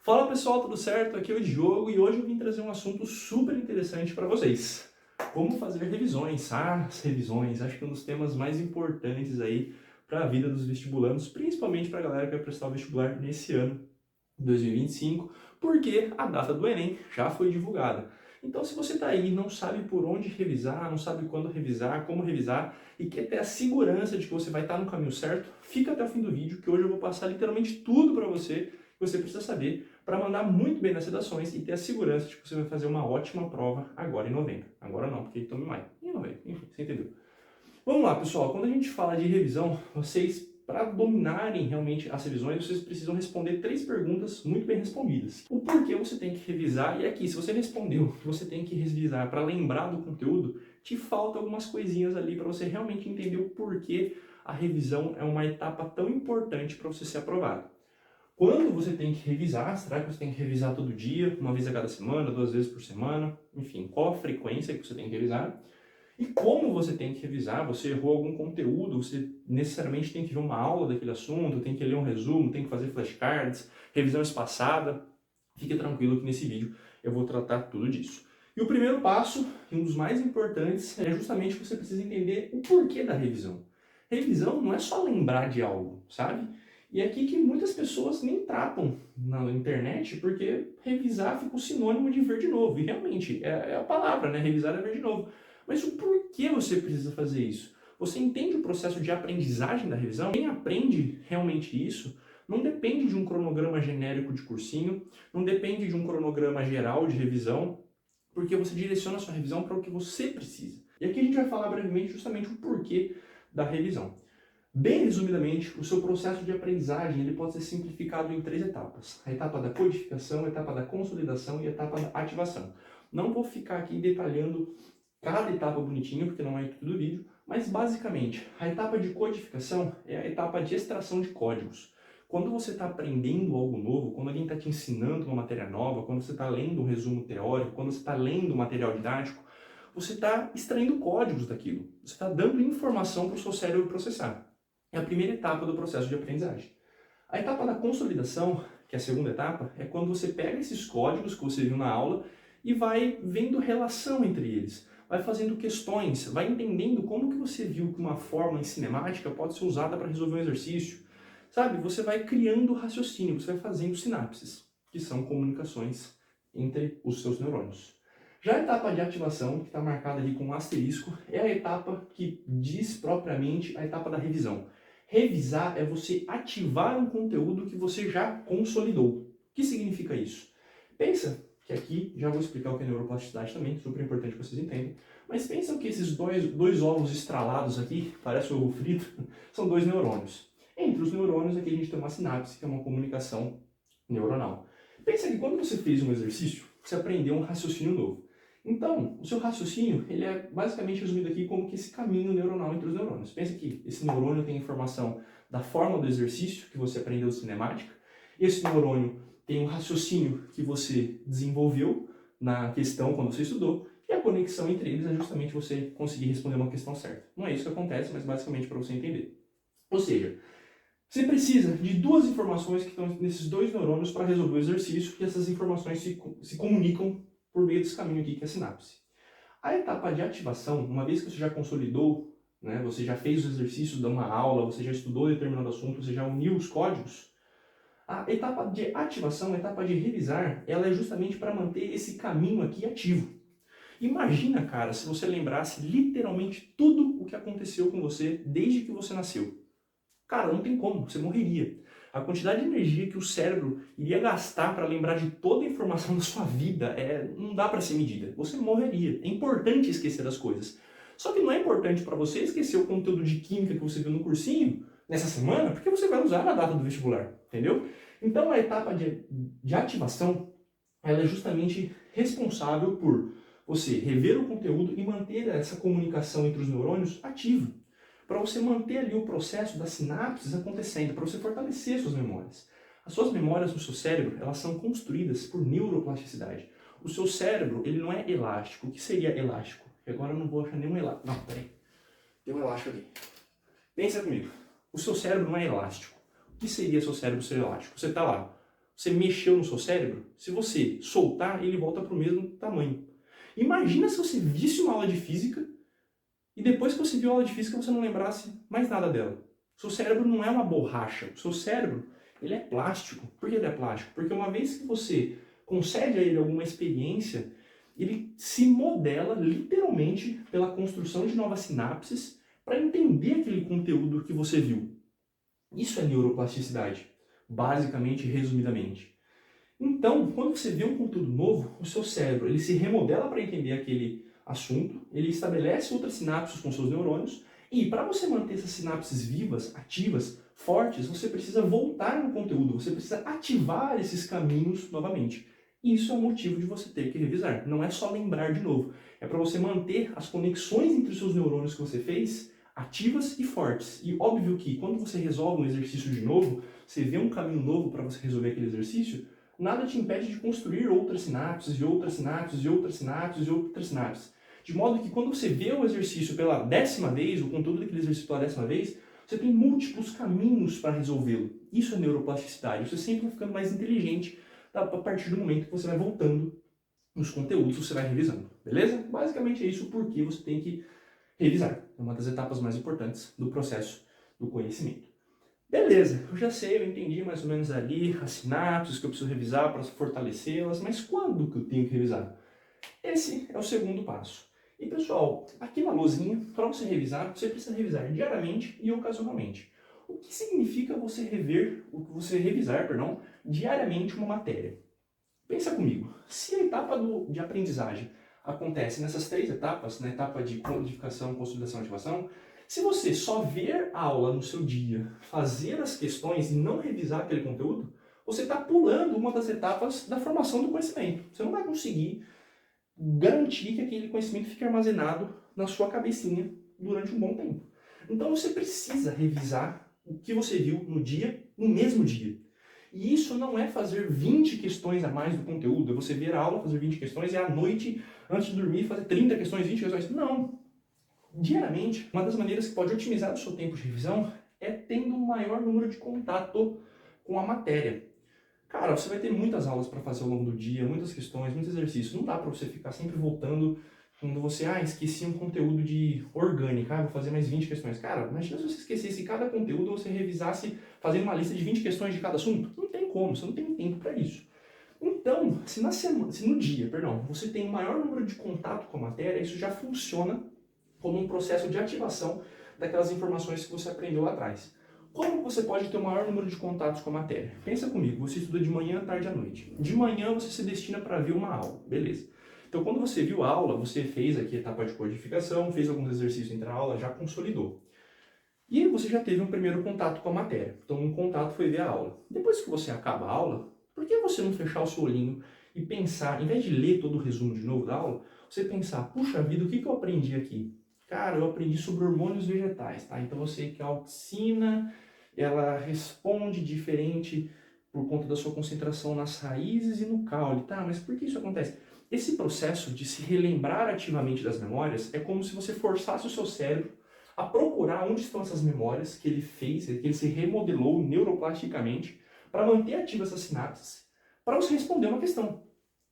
Fala pessoal, tudo certo? Aqui é o Diogo e hoje eu vim trazer um assunto super interessante para vocês. Como fazer revisões? As revisões, acho que é um dos temas mais importantes aí para a vida dos vestibulandos, principalmente para a galera que vai prestar o vestibular nesse ano, 2025, porque a data do Enem já foi divulgada. Então, se você está aí e não sabe por onde revisar, não sabe quando revisar, como revisar e quer ter a segurança de que você vai estar no caminho certo, fica até o fim do vídeo que hoje eu vou passar literalmente tudo para você que você precisa saber para mandar muito bem nas redações e ter a segurança de que você vai fazer uma ótima prova agora em novembro. Agora não, porque estamos em maio. Em novembro, enfim, você entendeu. Vamos lá, pessoal. Quando a gente fala de revisão, vocês, para dominarem realmente as revisões, vocês precisam responder 3 perguntas muito bem respondidas. O porquê você tem que revisar, e aqui, se você respondeu que você tem que revisar para lembrar do conteúdo, te falta algumas coisinhas ali para você realmente entender o porquê a revisão é uma etapa tão importante para você ser aprovado. Quando você tem que revisar, será que você tem que revisar todo dia, uma vez a cada semana, 2 vezes por semana? Enfim, qual a frequência que você tem que revisar? E como você tem que revisar? Você errou algum conteúdo, você necessariamente tem que ver uma aula daquele assunto, tem que ler um resumo, tem que fazer flashcards, revisão espaçada. Fique tranquilo que nesse vídeo eu vou tratar tudo disso. E o primeiro passo, e um dos mais importantes, é justamente que você precisa entender o porquê da revisão. Revisão não é só lembrar de algo, sabe? E é aqui que muitas pessoas nem tratam na internet, porque revisar fica o sinônimo de ver de novo. E realmente, é a palavra, né? Revisar é ver de novo. Mas o porquê você precisa fazer isso? Você entende o processo de aprendizagem da revisão? Quem aprende realmente isso não depende de um cronograma genérico de cursinho, não depende de um cronograma geral de revisão, porque você direciona a sua revisão para o que você precisa. E aqui a gente vai falar brevemente justamente o porquê da revisão. Bem resumidamente, o seu processo de aprendizagem ele pode ser simplificado em 3 etapas. A etapa da codificação, a etapa da consolidação e a etapa da ativação. Não vou ficar aqui detalhando cada etapa bonitinho, porque não é tudo do vídeo, mas basicamente, a etapa de codificação é a etapa de extração de códigos. Quando você está aprendendo algo novo, quando alguém está te ensinando uma matéria nova, quando você está lendo um resumo teórico, quando você está lendo um material didático, você está extraindo códigos daquilo. Você está dando informação para o seu cérebro processar. É a primeira etapa do processo de aprendizagem. A etapa da consolidação, que é a segunda etapa, é quando você pega esses códigos que você viu na aula e vai vendo relação entre eles, vai fazendo questões, vai entendendo como que você viu que uma fórmula em cinemática pode ser usada para resolver um exercício. Sabe, você vai criando raciocínio, você vai fazendo sinapses, que são comunicações entre os seus neurônios. Já a etapa de ativação, que está marcada ali com um asterisco, é a etapa que diz propriamente a etapa da revisão. Revisar é você ativar um conteúdo que você já consolidou. O que significa isso? Pensa que aqui, já vou explicar o que é neuroplasticidade também, super importante que vocês entendam, mas pensam que esses dois ovos estralados aqui, parece um ovo frito, são 2 neurônios. Entre os neurônios aqui a gente tem uma sinapse, que é uma comunicação neuronal. Pensa que quando você fez um exercício, você aprendeu um raciocínio novo. Então, o seu raciocínio, ele é basicamente resumido aqui como que esse caminho neuronal entre os neurônios. Pensa que esse neurônio tem informação da forma do exercício que você aprendeu de cinemática, esse neurônio tem um raciocínio que você desenvolveu na questão quando você estudou, e a conexão entre eles é justamente você conseguir responder uma questão certa. Não é isso que acontece, mas basicamente para você entender. Ou seja, você precisa de 2 informações que estão nesses 2 neurônios para resolver o exercício, e essas informações se comunicam por meio desse caminho aqui, que é a sinapse. A etapa de ativação, uma vez que você já consolidou, né, você já fez os exercícios de uma aula, você já estudou determinado assunto, você já uniu os códigos, a etapa de ativação, a etapa de revisar, ela é justamente para manter esse caminho aqui ativo. Imagina, cara, se você lembrasse literalmente tudo o que aconteceu com você desde que você nasceu. Cara, não tem como, você morreria. A quantidade de energia que o cérebro iria gastar para lembrar de toda a informação da sua vida não dá para ser medida. Você morreria. É importante esquecer das coisas. Só que não é importante para você esquecer o conteúdo de química que você viu no cursinho nessa semana, porque você vai usar na data do vestibular, entendeu? Então a etapa de ativação, ela é justamente responsável por você rever o conteúdo e manter essa comunicação entre os neurônios ativa, para você manter ali o processo das sinapses acontecendo, para você fortalecer suas memórias. As suas memórias no seu cérebro, elas são construídas por neuroplasticidade. O seu cérebro, ele não é elástico. O que seria elástico? Agora eu não vou achar nenhum elástico. Não, peraí. Tem um elástico aqui. Pensa comigo. O seu cérebro não é elástico. O que seria seu cérebro ser elástico? Você está lá você mexeu no seu cérebro, se você soltar, ele volta para o mesmo tamanho. Imagina se você visse uma aula de física e depois que você viu a aula de física você não lembrasse mais nada dela. O seu cérebro não é uma borracha, o seu cérebro ele é plástico. Por que ele é plástico? Porque uma vez que você concede a ele alguma experiência, ele se modela literalmente pela construção de novas sinapses para entender aquele conteúdo que você viu. Isso é neuroplasticidade, basicamente, resumidamente. Então, quando você vê um conteúdo novo, o seu cérebro ele se remodela para entender aquele assunto, ele estabelece outras sinapses com seus neurônios, e para você manter essas sinapses vivas, ativas, fortes, você precisa voltar no conteúdo, você precisa ativar esses caminhos novamente. Isso é o motivo de você ter que revisar. Não é só lembrar de novo, é para você manter as conexões entre os seus neurônios que você fez ativas e fortes. E óbvio que quando você resolve um exercício de novo, você vê um caminho novo para você resolver aquele exercício, nada te impede de construir outras sinapses, e outras sinapses, e outras sinapses, e outras sinapses. De modo que quando você vê o exercício pela 10ª vez, o conteúdo daquele exercício pela 10ª vez, você tem múltiplos caminhos para resolvê-lo. Isso é neuroplasticidade. Você sempre vai ficando mais inteligente a partir do momento que você vai voltando nos conteúdos, você vai revisando. Beleza? Basicamente é isso porque você tem que revisar. É uma das etapas mais importantes do processo do conhecimento. Beleza, eu já sei, eu entendi mais ou menos ali as sinapses que eu preciso revisar para fortalecê-las, mas quando que eu tenho que revisar? Esse é o segundo passo. E pessoal, aqui na lousinha, para você revisar, você precisa revisar diariamente e ocasionalmente. O que significa você revisar, diariamente uma matéria? Pensa comigo, se a etapa de aprendizagem acontece nessas 3 etapas, na etapa de codificação, consolidação e ativação, se você só ver a aula no seu dia, fazer as questões e não revisar aquele conteúdo, você está pulando uma das etapas da formação do conhecimento. Você não vai conseguir garantir que aquele conhecimento fique armazenado na sua cabecinha durante um bom tempo. Então você precisa revisar o que você viu no dia, no mesmo dia. E isso não é fazer 20 questões a mais do conteúdo, é você ver a aula, fazer 20 questões e à noite, antes de dormir, fazer 30 questões, 20 questões. Não. Diariamente, uma das maneiras que pode otimizar o seu tempo de revisão é tendo um maior número de contato com a matéria. Cara, você vai ter muitas aulas para fazer ao longo do dia, muitas questões, muitos exercícios. Não dá para você ficar sempre voltando quando você, esqueci um conteúdo de orgânica, vou fazer mais 20 questões. Cara, imagina se você esquecesse cada conteúdo ou você revisasse fazendo uma lista de 20 questões de cada assunto. Não tem como, você não tem tempo para isso. Então, se no dia, você tem um maior número de contato com a matéria, isso já funciona como um processo de ativação daquelas informações que você aprendeu lá atrás. Como você pode ter o maior número de contatos com a matéria? Pensa comigo, você estuda de manhã, tarde e à noite. De manhã você se destina para ver uma aula, beleza. Então quando você viu a aula, você fez aqui a etapa de codificação, fez alguns exercícios entre a aula, já consolidou. E você já teve um primeiro contato com a matéria. Então um contato foi ver a aula. Depois que você acaba a aula, por que você não fechar o seu olhinho e pensar, em vez de ler todo o resumo de novo da aula, você pensar, puxa vida, o que eu aprendi aqui? Cara, eu aprendi sobre hormônios vegetais, tá? Então eu sei que a auxina, ela responde diferente por conta da sua concentração nas raízes e no caule, tá? Mas por que isso acontece? Esse processo de se relembrar ativamente das memórias é como se você forçasse o seu cérebro a procurar onde estão essas memórias que ele fez, que ele se remodelou neuroplasticamente para manter ativas essas sinapses, para você responder uma questão.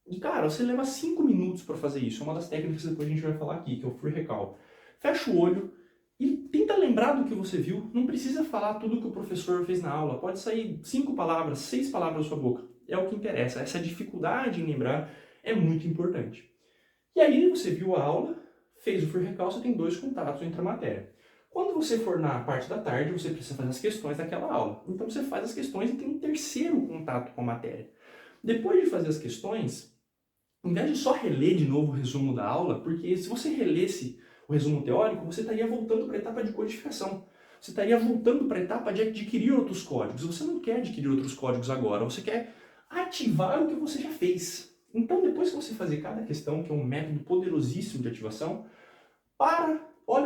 E cara, você leva 5 minutos para fazer isso. É uma das técnicas que depois a gente vai falar aqui, que é o free recall. Fecha o olho e tenta lembrar do que você viu. Não precisa falar tudo que o professor fez na aula. Pode sair 5 palavras, 6 palavras da sua boca. É o que interessa. Essa dificuldade em lembrar é muito importante. E aí você viu a aula, fez o free recall, você tem 2 contatos entre a matéria. Quando você for na parte da tarde, você precisa fazer as questões daquela aula. Então você faz as questões e tem um 3º contato com a matéria. Depois de fazer as questões, em vez de só reler de novo o resumo da aula, porque se você relesse o resumo teórico, você estaria voltando para a etapa de codificação. Você estaria voltando para a etapa de adquirir outros códigos. Você não quer adquirir outros códigos agora, você quer ativar o que você já fez. Então, depois que você fazer cada questão, que é um método poderosíssimo de ativação, olha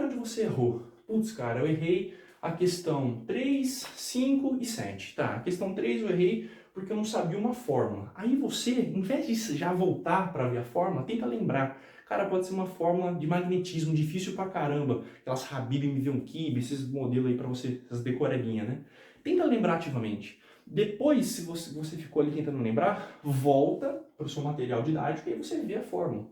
onde você errou. Putz, cara, eu errei a questão 3, 5 e 7. Tá, a questão 3 eu errei porque eu não sabia uma fórmula. Aí você, em vez de já voltar para ver a fórmula, tenta lembrar. Cara, pode ser uma fórmula de magnetismo difícil pra caramba. Aquelas Habib MV1 Kib, esses modelos aí pra você, essas decorebinhas, né? Tenta lembrar ativamente. Depois, se você ficou ali tentando lembrar, volta para o seu material didático e aí você vê a fórmula.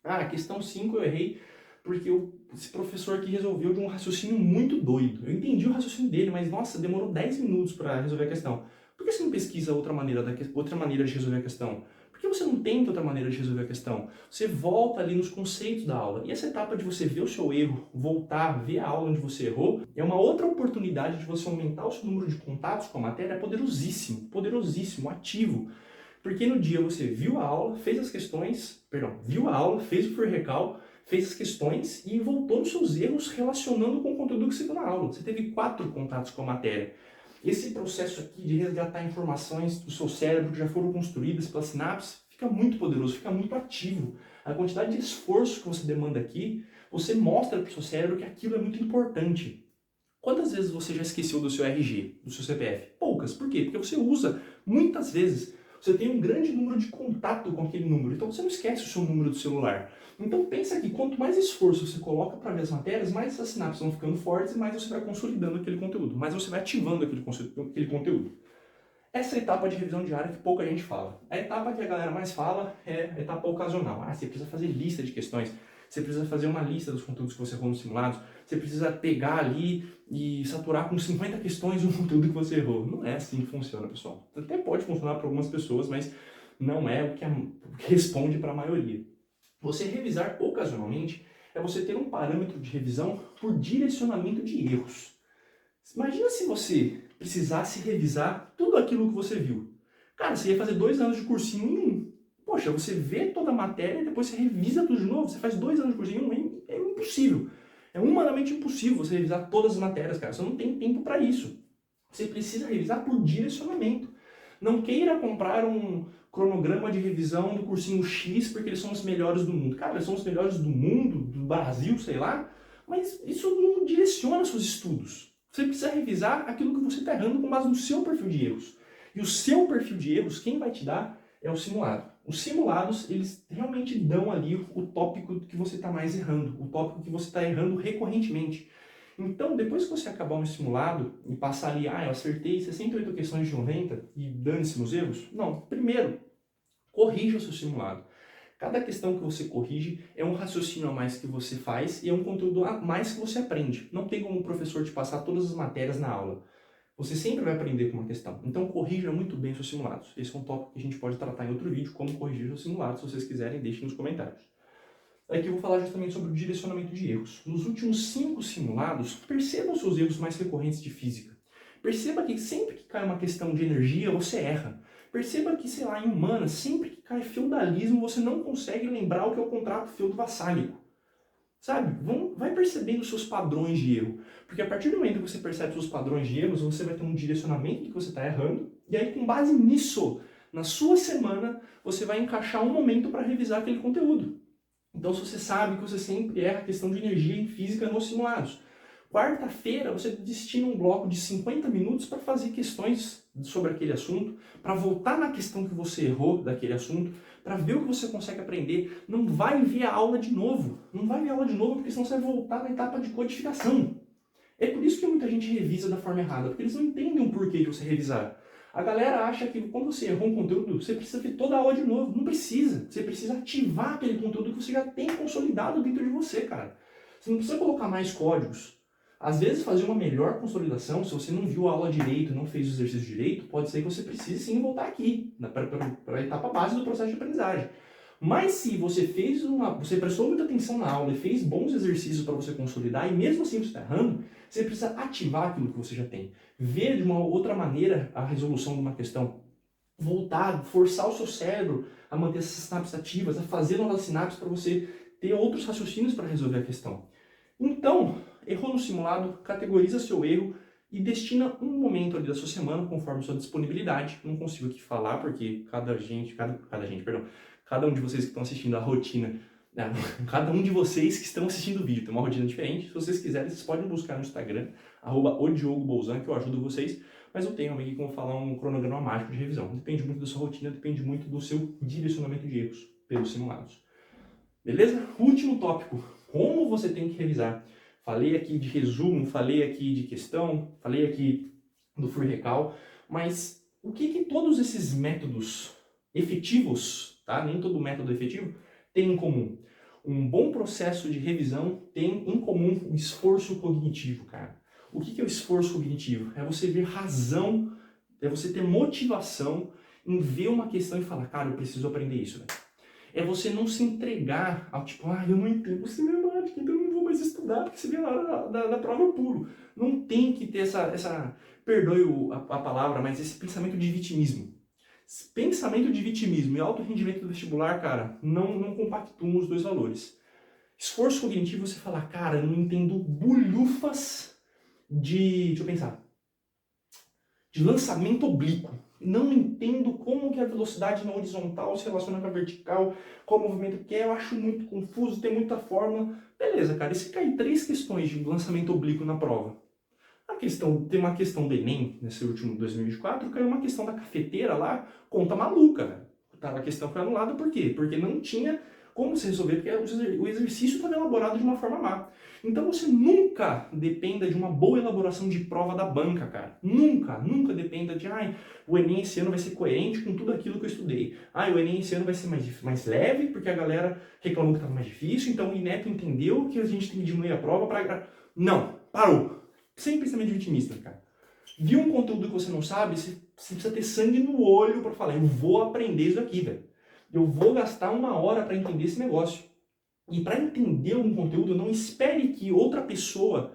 Ah, questão 5 eu errei porque esse professor aqui resolveu de um raciocínio muito doido. Eu entendi o raciocínio dele, mas nossa, demorou 10 minutos para resolver a questão. Por que você não pesquisa outra maneira de resolver a questão? Por que você não tenta outra maneira de resolver a questão? Você volta ali nos conceitos da aula. E essa etapa de você ver o seu erro, voltar, ver a aula onde você errou, é uma outra oportunidade de você aumentar o seu número de contatos com a matéria poderosíssimo, poderosíssimo, ativo. Porque no dia você viu a aula, fez as questões, viu a aula, fez o recal, fez as questões e voltou nos seus erros relacionando com o conteúdo que você viu na aula. Você teve 4 contatos com a matéria. Esse processo aqui de resgatar informações do seu cérebro que já foram construídas pela sinapse fica muito poderoso, fica muito ativo. A quantidade de esforço que você demanda aqui, você mostra para o seu cérebro que aquilo é muito importante. Quantas vezes você já esqueceu do seu RG, do seu CPF? Poucas. Por quê? Porque você usa muitas vezes. Você tem um grande número de contato com aquele número, então você não esquece o seu número do celular. Então pensa que quanto mais esforço você coloca para ver as matérias, mais essas sinapses vão ficando fortes e mais você vai consolidando aquele conteúdo, mais você vai ativando aquele conteúdo. Essa é a etapa de revisão diária que pouca gente fala. A etapa que a galera mais fala é a etapa ocasional. Você precisa fazer lista de questões, você precisa fazer uma lista dos conteúdos que você errou nos simulados, você precisa pegar ali e saturar com 50 questões o conteúdo que você errou. Não é assim que funciona, pessoal. Até pode funcionar para algumas pessoas, mas não é o que responde para a maioria. Você revisar ocasionalmente é você ter um parâmetro de revisão por direcionamento de erros. Imagina se você precisasse revisar tudo aquilo que você viu. Cara, você ia fazer 2 anos de cursinho em um. Poxa, você vê toda a matéria e depois você revisa tudo de novo. Você faz 2 anos de cursinho em um. É impossível. É humanamente impossível você revisar todas as matérias, cara. Você não tem tempo para isso. Você precisa revisar por direcionamento. Não queira comprar um cronograma de revisão do cursinho X porque eles são os melhores do mundo. Cara, eles são os melhores do mundo, do Brasil, sei lá, mas isso não direciona seus estudos. Você precisa revisar aquilo que você está errando com base no seu perfil de erros. E o seu perfil de erros, quem vai te dar é o simulado. Os simulados, eles realmente dão ali o tópico que você está mais errando, o tópico que você está errando recorrentemente. Então, depois que você acabar um simulado e passar ali, eu acertei 68 questões de 90 e dane-se nos erros, não. Primeiro, corrija o seu simulado. Cada questão que você corrige é um raciocínio a mais que você faz e é um conteúdo a mais que você aprende. Não tem como o professor te passar todas as matérias na aula. Você sempre vai aprender com uma questão. Então corrija muito bem seus simulados. Esse é um tópico que a gente pode tratar em outro vídeo, como corrigir seus simulados. Se vocês quiserem, deixem nos comentários. Aqui eu vou falar justamente sobre o direcionamento de erros. Nos últimos 5 simulados, perceba os seus erros mais recorrentes de física. Perceba que sempre que cai uma questão de energia, você erra. Perceba que, sei lá, em humanas, sempre que cai feudalismo, você não consegue lembrar o que é o contrato feudo-vassálico. Sabe? Vai percebendo os seus padrões de erro. Porque a partir do momento que você percebe os seus padrões de erros, você vai ter um direcionamento que você está errando. E aí, com base nisso, na sua semana, você vai encaixar um momento para revisar aquele conteúdo. Então, se você sabe que você sempre erra a questão de energia em física nos simulados, quarta-feira você destina um bloco de 50 minutos para fazer questões sobre aquele assunto, para voltar na questão que você errou daquele assunto, para ver o que você consegue aprender. Não vai ver a aula de novo. Não vai ver a aula de novo, porque senão você vai voltar na etapa de codificação. É por isso que muita gente revisa da forma errada, porque eles não entendem o porquê de você revisar. A galera acha que quando você errou um conteúdo, você precisa ver toda a aula de novo. Não precisa. Você precisa ativar aquele conteúdo que você já tem consolidado dentro de você, cara. Você não precisa colocar mais códigos. Às vezes, fazer uma melhor consolidação, se você não viu a aula direito, não fez o exercício direito, pode ser que você precise sim voltar aqui, para a etapa base do processo de aprendizagem. Mas se você você prestou muita atenção na aula e fez bons exercícios para você consolidar, e mesmo assim você está errando, você precisa ativar aquilo que você já tem. Ver de uma outra maneira a resolução de uma questão. Voltar, forçar o seu cérebro a manter essas sinapses ativas, a fazer novas sinapses para você ter outros raciocínios para resolver a questão. Então, errou no simulado, categoriza seu erro e destina um momento ali da sua semana, conforme sua disponibilidade. Não consigo aqui falar, porque cada um de vocês que estão assistindo a rotina, cada um de vocês que estão assistindo o vídeo tem uma rotina diferente. Se vocês quiserem, vocês podem buscar no Instagram, @odiogobolzan, que eu ajudo vocês. Mas eu tenho aqui como falar um cronograma mágico de revisão. Depende muito da sua rotina, depende muito do seu direcionamento de erros pelos simulados. Beleza? Último tópico, como você tem que revisar. Falei aqui de resumo, falei aqui de questão, falei aqui do free recal, mas O que todos esses métodos efetivos, tá? Nem todo método é efetivo, tem em comum? Um bom processo de revisão tem em comum o esforço cognitivo, cara. O que é o esforço cognitivo? É você ver razão, é você ter motivação em ver uma questão e falar, cara, eu preciso aprender isso, velho. É você não se entregar ao tipo, eu não entendo cinemática, então eu não vou mais estudar, porque você vê lá na prova eu pulo. Não tem que ter perdoe a palavra, mas esse pensamento de vitimismo. Esse pensamento de vitimismo e alto rendimento do vestibular, cara, não compactuam os dois valores. Esforço cognitivo, você fala, cara, eu não entendo bulhufas deixa eu pensar, de lançamento oblíquo. Não entendo como que a velocidade na horizontal se relaciona com a vertical, qual o movimento que é, eu acho muito confuso, tem muita fórmula. Beleza, cara, e se cair 3 questões de lançamento oblíquo na prova? Tem uma questão do Enem, nesse último 2024, caiu uma questão da cafeteira lá, conta maluca, velho. A questão foi anulada por quê? Porque não tinha como se resolver, porque o exercício estava elaborado de uma forma má. Então você nunca dependa de uma boa elaboração de prova da banca, cara. Nunca dependa de, o Enem esse ano vai ser coerente com tudo aquilo que eu estudei. O Enem esse ano vai ser mais leve, porque a galera reclamou que estava mais difícil, então o INEP entendeu que a gente tem que diminuir a prova para... Não, parou. Sem pensamento de vitimista, cara. Viu um conteúdo que você não sabe, você precisa ter sangue no olho para falar, eu vou aprender isso aqui, velho. Eu vou gastar 1 hora para entender esse negócio. E para entender um conteúdo, não espere que outra pessoa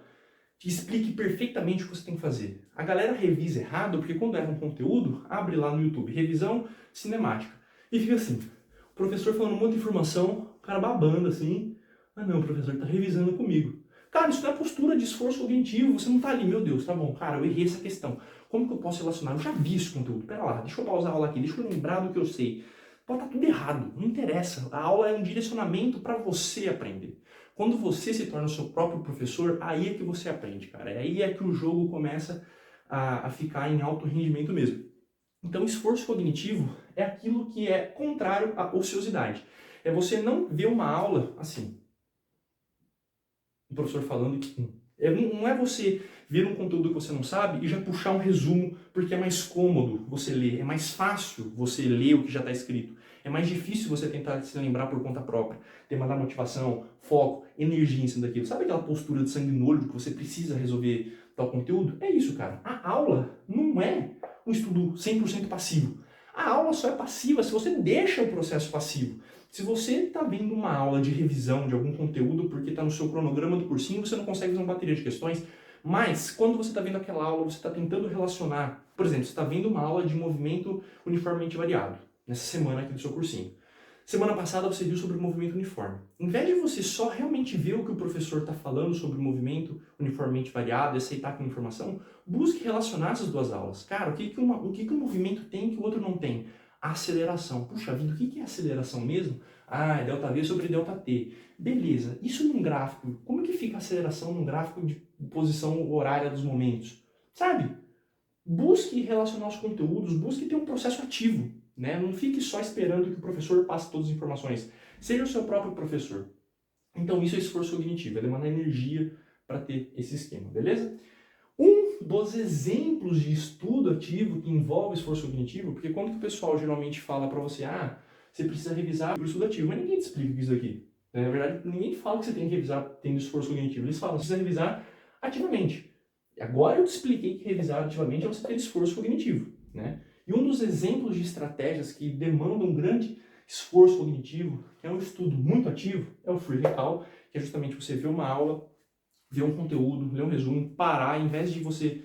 te explique perfeitamente o que você tem que fazer. A galera revisa errado, porque quando erra um conteúdo, abre lá no YouTube, revisão cinemática. E fica assim, o professor falando um monte de informação, o cara babando assim, não, o professor tá revisando comigo. Cara, isso não é postura de esforço cognitivo, você não tá ali, meu Deus, tá bom, cara, eu errei essa questão. Como que eu posso relacionar? Eu já vi esse conteúdo, pera lá, deixa eu pausar a aula aqui, deixa eu lembrar do que eu sei. Pode estar tudo errado, não interessa. A aula é um direcionamento para você aprender. Quando você se torna o seu próprio professor, aí é que você aprende, cara. Aí é que o jogo começa a ficar em alto rendimento mesmo. Então, esforço cognitivo é aquilo que é contrário à ociosidade. É você não ver uma aula assim, o professor falando que... Não é você ver um conteúdo que você não sabe e já puxar um resumo, porque é mais cômodo você ler, é mais fácil você ler o que já está escrito. É mais difícil você tentar se lembrar por conta própria, demandar motivação, foco, energia em cima daquilo. Sabe aquela postura de sangue no olho de que você precisa resolver tal conteúdo? É isso, cara. A aula não é um estudo 100% passivo. A aula só é passiva se você deixa o processo passivo. Se você está vendo uma aula de revisão de algum conteúdo porque está no seu cronograma do cursinho, você não consegue fazer uma bateria de questões, mas quando você está vendo aquela aula, você está tentando relacionar. Por exemplo, você está vendo uma aula de movimento uniformemente variado, nessa semana aqui do seu cursinho. Semana passada você viu sobre o movimento uniforme. Em vez de você só realmente ver o que o professor está falando sobre o movimento uniformemente variado e aceitar aquela informação, busque relacionar essas duas aulas. Cara, o que um movimento tem que o outro não tem? A aceleração. Puxa vida, o que é aceleração mesmo? É delta V sobre delta T. Beleza, isso num gráfico, como que fica a aceleração num gráfico de posição horária dos momentos? Sabe? Busque relacionar os conteúdos, busque ter um processo ativo, né? Não fique só esperando que o professor passe todas as informações. Seja o seu próprio professor. Então isso é esforço cognitivo, é demandar energia para ter esse esquema, beleza? Um dos exemplos de estudo ativo que envolve esforço cognitivo, porque quando que o pessoal geralmente fala para você, você precisa revisar o estudo ativo, mas ninguém te explica isso aqui. Na verdade, ninguém fala que você tem que revisar tendo esforço cognitivo, eles falam que você precisa revisar ativamente. Agora eu te expliquei que revisar ativamente é você ter esforço cognitivo, né? E um dos exemplos de estratégias que demandam um grande esforço cognitivo, que é um estudo muito ativo, é o Free Recall, que é justamente você ver uma aula, ver um conteúdo, ler um resumo, parar, em vez de você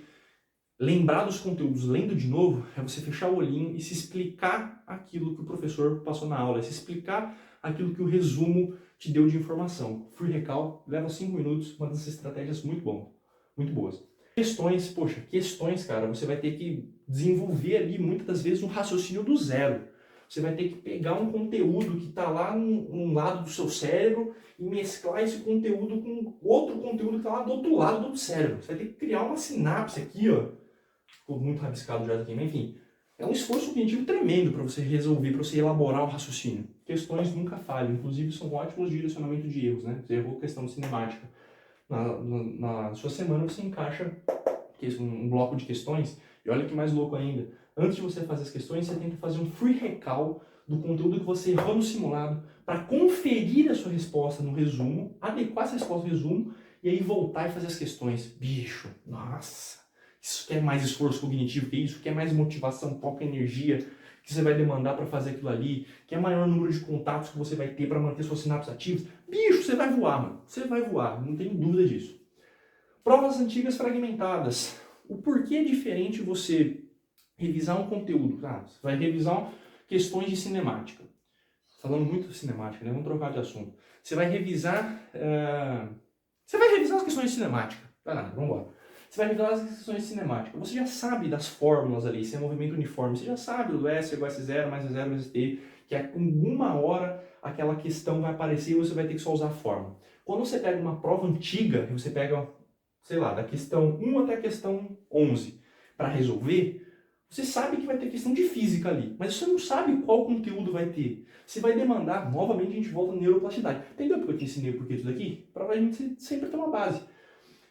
lembrar dos conteúdos lendo de novo, é você fechar o olhinho e se explicar aquilo que o professor passou na aula, é se explicar aquilo que o resumo te deu de informação. Free Recall leva 5 minutos, uma das estratégias muito boas. Questões, cara, você vai ter que desenvolver ali muitas das vezes um raciocínio do zero. Você vai ter que pegar um conteúdo que está lá num lado do seu cérebro e mesclar esse conteúdo com outro conteúdo que está lá do outro lado do cérebro. Você vai ter que criar uma sinapse aqui, ó. Ficou muito rabiscado já aqui, mas enfim. É um esforço cognitivo tremendo para você resolver, para você elaborar um raciocínio. Questões nunca falham, inclusive são ótimos direcionamentos de erros, né? Você errou questão de cinemática. Na sua semana você encaixa um bloco de questões, e olha que mais louco ainda, Antes de você fazer as questões, você tenta fazer um free recall do conteúdo que você errou no simulado para conferir a sua resposta no resumo, adequar essa resposta no resumo e aí voltar e fazer as questões. Bicho, nossa, isso quer mais esforço cognitivo que isso, quer mais motivação, foco, energia que você vai demandar para fazer aquilo ali, quer maior número de contatos que você vai ter para manter suas sinapses ativas. Bicho, você vai voar, mano. Você vai voar, não tenho dúvida disso. Provas antigas fragmentadas. O porquê é diferente você revisar um conteúdo? Você vai revisar questões de cinemática. Falando muito de cinemática, né? Vamos trocar de assunto. Você vai revisar... Você vai revisar as questões de cinemática. Vai lá, vamos embora. Você vai revisar as questões de cinemática. Você já sabe das fórmulas ali, se é movimento uniforme. Você já sabe do S igual a S0, mais S0, mais T, que em alguma hora aquela questão vai aparecer e você vai ter que só usar a fórmula. Quando você pega uma prova antiga, e você pega, sei lá, da questão 1 até a questão 11, para resolver, você sabe que vai ter questão de física ali, mas você não sabe qual conteúdo vai ter. Você vai demandar, novamente a gente volta na neuroplasticidade. Entendeu porque eu te ensinei por que isso daqui? Para a gente sempre ter uma base.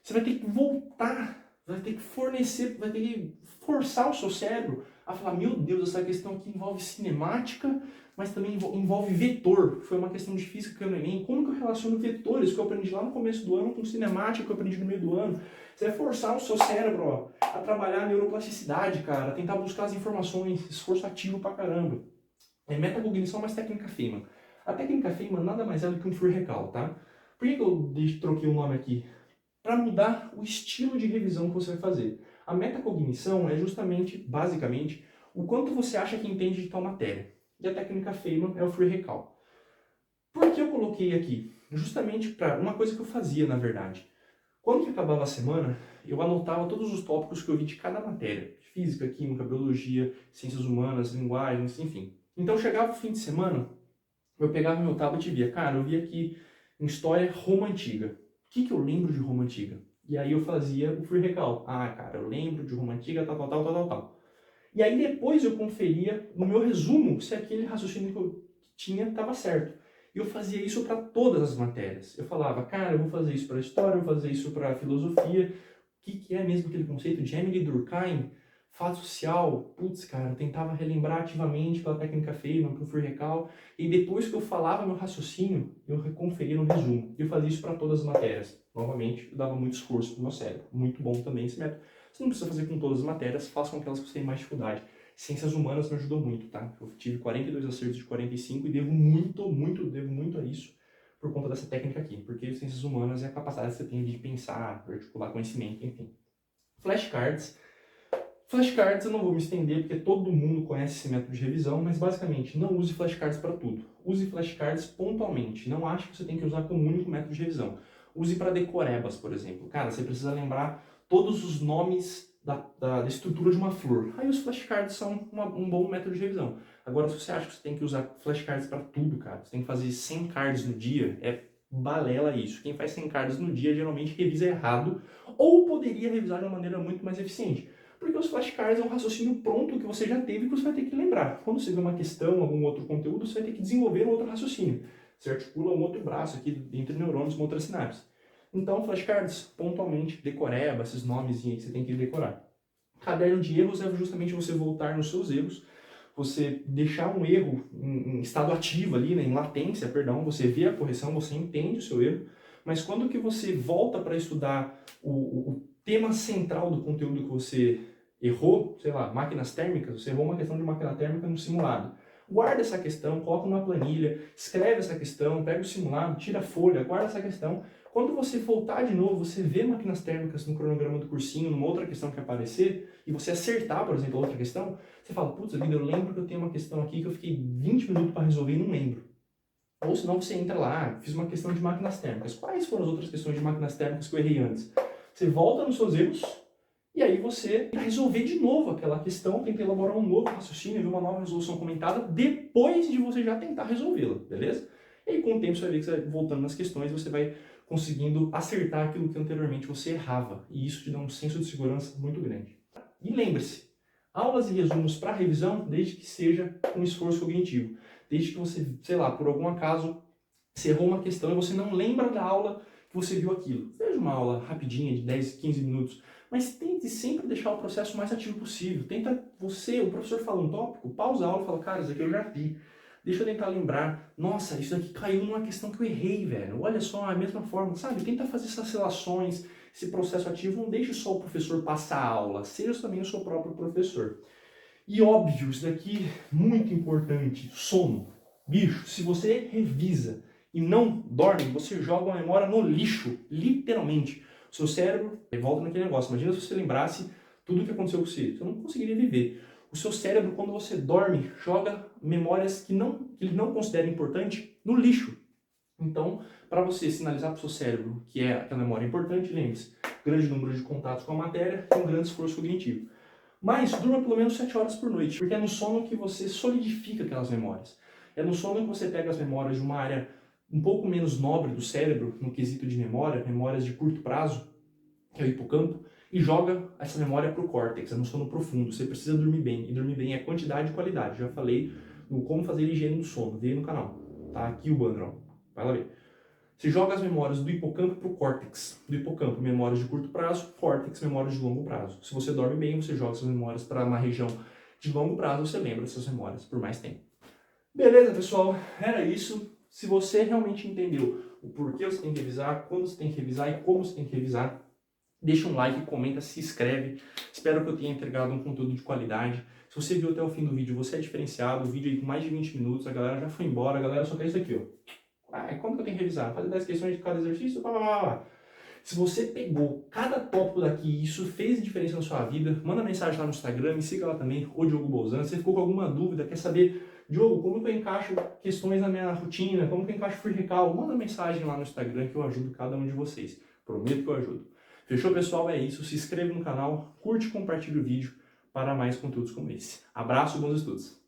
Você vai ter que voltar, vai ter que fornecer, vai ter que forçar o seu cérebro a falar, meu Deus, essa questão aqui envolve cinemática, mas também envolve vetor. Foi uma questão de física que eu no Enem. Como que eu relaciono vetores que eu aprendi lá no começo do ano com cinemática que eu aprendi no meio do ano? Você vai forçar o seu cérebro a trabalhar a neuroplasticidade, cara, a tentar buscar as informações, esforço ativo pra caramba. É metacognição mais técnica Feynman. A técnica Feynman nada mais é do que um free recall, tá? Por que eu troquei o nome aqui? Para mudar o estilo de revisão que você vai fazer. A metacognição é justamente, basicamente, o quanto você acha que entende de tal matéria. E a técnica Feynman é o free recall. Por que eu coloquei aqui? Justamente para uma coisa que eu fazia, na verdade. Quando que acabava a semana, eu anotava todos os tópicos que eu vi de cada matéria. Física, química, biologia, ciências humanas, linguagens, enfim. Então chegava o fim de semana, eu pegava meu tablet e via, cara, eu vi aqui em História Roma Antiga. O que eu lembro de Roma Antiga? E aí eu fazia o free recall. Ah, cara, eu lembro de Roma Antiga, tal. E aí depois eu conferia no meu resumo se aquele raciocínio que eu tinha estava certo. E eu fazia isso para todas as matérias. Eu falava, cara, eu vou fazer isso para História, eu vou fazer isso para Filosofia. O que é mesmo aquele conceito de Emile Durkheim? Fato social, putz, cara, eu tentava relembrar ativamente pela técnica Feynman, pelo free recall, e depois que eu falava meu raciocínio, eu reconferia no resumo. Eu fazia isso para todas as matérias. Novamente, eu dava muito esforço pro meu cérebro. Muito bom também esse método. Você não precisa fazer com todas as matérias, faça com aquelas que você tem mais dificuldade. Ciências humanas me ajudou muito, tá? Eu tive 42 acertos de 45 e devo muito a isso por conta dessa técnica aqui. Porque ciências humanas é a capacidade que você tem de pensar, articular conhecimento, enfim. Flashcards. Flashcards eu não vou me estender porque todo mundo conhece esse método de revisão, mas basicamente não use flashcards para tudo. Use flashcards pontualmente. Não ache que você tem que usar como único método de revisão. Use para decorebas, por exemplo. Cara, você precisa lembrar todos os nomes da estrutura de uma flor. Aí os flashcards são um bom método de revisão. Agora, se você acha que você tem que usar flashcards para tudo, cara, você tem que fazer 100 cards no dia, é balela isso. Quem faz 100 cards no dia geralmente revisa errado ou poderia revisar de uma maneira muito mais eficiente. Porque os flashcards é um raciocínio pronto que você já teve que você vai ter que lembrar. Quando você vê uma questão, algum outro conteúdo, você vai ter que desenvolver um outro raciocínio. Você articula um outro braço aqui entre neurônios com outras sinapses. Então, flashcards, pontualmente, decoreba, esses nomezinhos que você tem que decorar. Caderno de erros é justamente você voltar nos seus erros, você deixar um erro em estado ativo ali, né, em latência, perdão, você vê a correção, você entende o seu erro, mas quando que você volta para estudar o tema central do conteúdo que você errou, sei lá, máquinas térmicas, você errou uma questão de máquina térmica no simulado. Guarda essa questão, coloca numa planilha, escreve essa questão, pega o simulado, tira a folha, guarda essa questão. Quando você voltar de novo, você vê máquinas térmicas no cronograma do cursinho, numa outra questão que aparecer, e você acertar, por exemplo, a outra questão, você fala, putz, vida, eu lembro que eu tenho uma questão aqui que eu fiquei 20 minutos para resolver e não lembro. Ou senão você entra lá, fiz uma questão de máquinas térmicas. Quais foram as outras questões de máquinas térmicas que eu errei antes? Você volta nos seus erros, e aí você tenta resolver de novo aquela questão, tenta elaborar um novo raciocínio, ver uma nova resolução comentada, depois de você já tentar resolvê-la, beleza? E aí com o tempo você vai ver que você vai voltando nas questões, você vai conseguindo acertar aquilo que anteriormente você errava. E isso te dá um senso de segurança muito grande. E lembre-se, aulas e resumos para revisão, desde que seja com esforço cognitivo. Desde que você, sei lá, por algum acaso, você errou uma questão e você não lembra da aula que você viu aquilo. Veja uma aula rapidinha, de 10, 15 minutos, Mas tente sempre deixar o processo mais ativo possível. Tenta você, o professor fala um tópico, pausa a aula e fala, cara, isso aqui eu já vi. Deixa eu tentar lembrar, nossa, isso aqui caiu numa questão que eu errei, velho. Olha só, a mesma forma, sabe? Tenta fazer essas relações, esse processo ativo, não deixe só o professor passar a aula, seja também o seu próprio professor. E óbvio, isso daqui muito importante, sono. Bicho, se você revisa e não dorme, você joga a memória no lixo, literalmente. O seu cérebro, volta naquele negócio, imagina se você lembrasse tudo o que aconteceu com você, você não conseguiria viver. O seu cérebro, quando você dorme, joga memórias que ele não considera importante no lixo. Então, para você sinalizar para o seu cérebro que é aquela memória importante, lembre-se, grande número de contatos com a matéria e um grande esforço cognitivo. Mas durma pelo menos 7 horas por noite, porque é no sono que você solidifica aquelas memórias. É no sono que você pega as memórias de uma área um pouco menos nobre do cérebro, no quesito de memória, memórias de curto prazo, que é o hipocampo, e joga essa memória para o córtex, é no sono profundo. Você precisa dormir bem, e dormir bem é quantidade e qualidade. Já falei no como fazer higiene do sono, vê aí no canal. Tá aqui o banner, ó. Vai lá ver. Você joga as memórias do hipocampo para o córtex. Do hipocampo, memórias de curto prazo, córtex, memórias de longo prazo. Se você dorme bem, você joga essas memórias para uma região de longo prazo, você lembra dessas memórias por mais tempo. Beleza, pessoal? Era isso. Se você realmente entendeu o porquê você tem que revisar, quando você tem que revisar e como você tem que revisar, deixa um like, comenta, se inscreve. Espero que eu tenha entregado um conteúdo de qualidade. Se você viu até o fim do vídeo, você é diferenciado. O vídeo aí com mais de 20 minutos, a galera já foi embora, a galera só quer isso aqui, ó. Como que eu tenho que revisar? Fazer 10 questões de cada exercício, blá, blá, blá, blá. Se você pegou cada tópico daqui e isso fez diferença na sua vida, manda mensagem lá no Instagram, me siga lá também, o Diogo Bolzan. Se você ficou com alguma dúvida, quer saber, Diogo, como que eu encaixo questões na minha rotina, como que eu encaixo free recall, manda mensagem lá no Instagram que eu ajudo cada um de vocês. Prometo que eu ajudo. Fechou, pessoal? É isso. Se inscreve no canal, curte e compartilha o vídeo para mais conteúdos como esse. Abraço e bons estudos!